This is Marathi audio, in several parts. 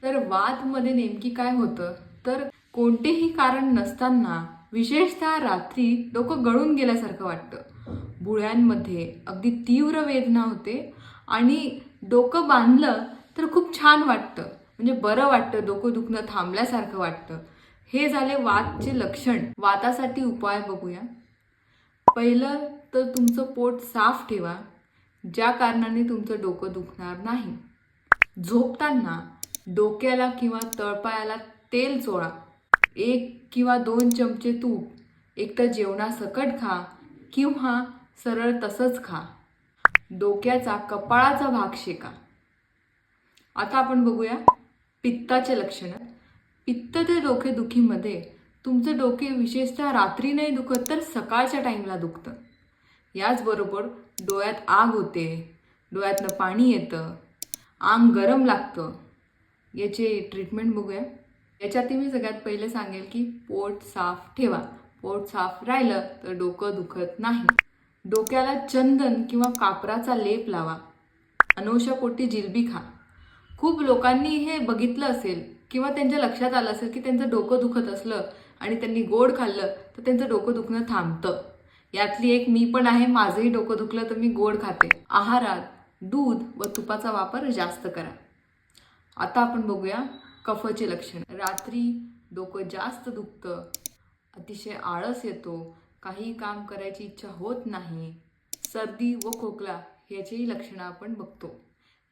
तर वातमध्ये नेमकी काय होतं तर कोणतेही कारण नसताना विशेषतः रात्री डोकं गळून गेल्यासारखं वाटतं. भुळ्यांमध्ये अगदी तीव्र वेदना होते आणि डोकं बांधलं तर खूप छान वाटतं, म्हणजे बरं वाटतं, डोकं दुखणं थांबल्यासारखं वाटतं. हे झाले वातचे लक्षण. वातासाठी उपाय बघूया. पहिलं तर तुमचं पोट साफ ठेवा, ज्या कारणाने तुमचं डोकं दुखणार नाही. झोपताना डोक्याला किंवा तळपायाला तेल चोळा. 1 किंवा 2 चमचे तूप एकतर जेवणासकट खा किंवा सरळ तसंच खा. डोक्याचा कपाळाचा भाग शेका. आता आपण बघूया पित्ताचे लक्षणं. पित्त ते डोकेदुखीमध्ये तुमचं डोके विशेषतः रात्री नाही दुखत तर सकाळच्या टाईमला दुखतं. याचबरोबर डोळ्यात आग होते, डोळ्यातनं पाणी येतं, अंग गरम लागतं. याची ट्रीटमेंट बघूया. याच्यातही मी सगळ्यात पहिले सांगेल की पोट साफ ठेवा. पोट साफ राहिलं तर डोकं दुखत नाही. डोक्याला चंदन किंवा कापराचा लेप लावा. अनोशापोटी जिलबी खा. खूप लोकांनी हे बघितलं असेल किंवा त्यांच्या लक्षात आलं असेल की त्यांचं डोकं दुखत असलं आणि त्यांनी गोड खाल्लं तर त्यांचं डोकं दुखणं थांबतं. यातली एक मी पण आहे. माझंही डोकं दुखलं तर मी गोड खाते. आहारात दूध व तुपाचा वापर जास्त करा. आता आपण बघूया कफाचे लक्षण. रात्री डोकं जास्त दुखतं, अतिशय आळस येतो, काही काम करायची इच्छा होत नाही, सर्दी व खोकला ह्याचीही लक्षणं आपण बघतो.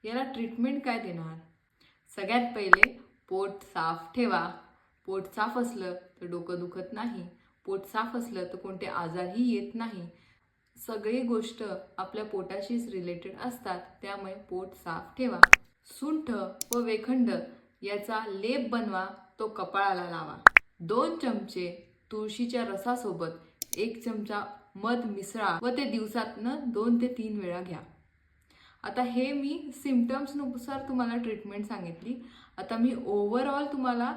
याला ट्रीटमेंट काय देणार? सगळ्यात पहिले पोट साफ ठेवा. पोट साफ असलं तर डोकं दुखत नाही. पोट साफ असलं तर कोणते आजारही येत नाही. सगळी गोष्ट आपल्या पोटाशीच रिलेटेड असतात, त्यामुळे पोट साफ ठेवा. सुंठ व वेखंड याचा लेप बनवा, तो कपाळाला लावा. 2 चमचे तुळशीच्या रसासोबत 1 चमचा मध मिसळा व ते दिवसातनं 2 ते 3 वेळा घ्या. आता हे मी सिम्पटम्सनुसार तुम्हाला ट्रीटमेंट सांगितली. आता मी ओव्हरऑल तुम्हाला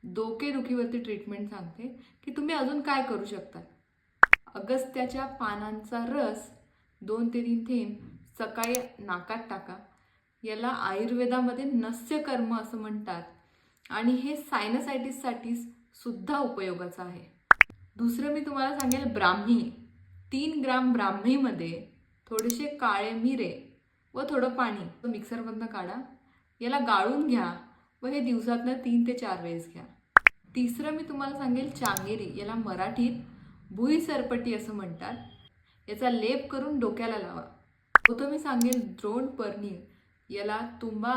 डोकेदुखीवरती ट्रीटमेंट सांगते की तुम्ही अजून काय करू शकता. अगस्त्याच्या पानांचा रस 2 ते 3 थेंब सकाळी नाकात टाका. याला आयुर्वेदामध्ये नस्यकर्म असं म्हणतात आणि हे सायनसायटिससाठी सुद्धा उपयोगाचं आहे. दुसरं मी तुम्हाला सांगेल ब्राह्मी. 3 ग्राम ब्राह्मीमध्ये थोडेसे काळे मिरे व थोडं पाणी मिक्सरमधनं काढा. याला गाळून घ्या व हे दिवसातनं 3 ते 4 वेळेस घ्या. तिसरं मी तुम्हाला सांगेल चांगेरी. याला मराठीत भुई सरपटी असं म्हणतात. याचा लेप करून डोक्याला लावा. तो मी सांगेल द्रोणपर्णी. याला तुंबा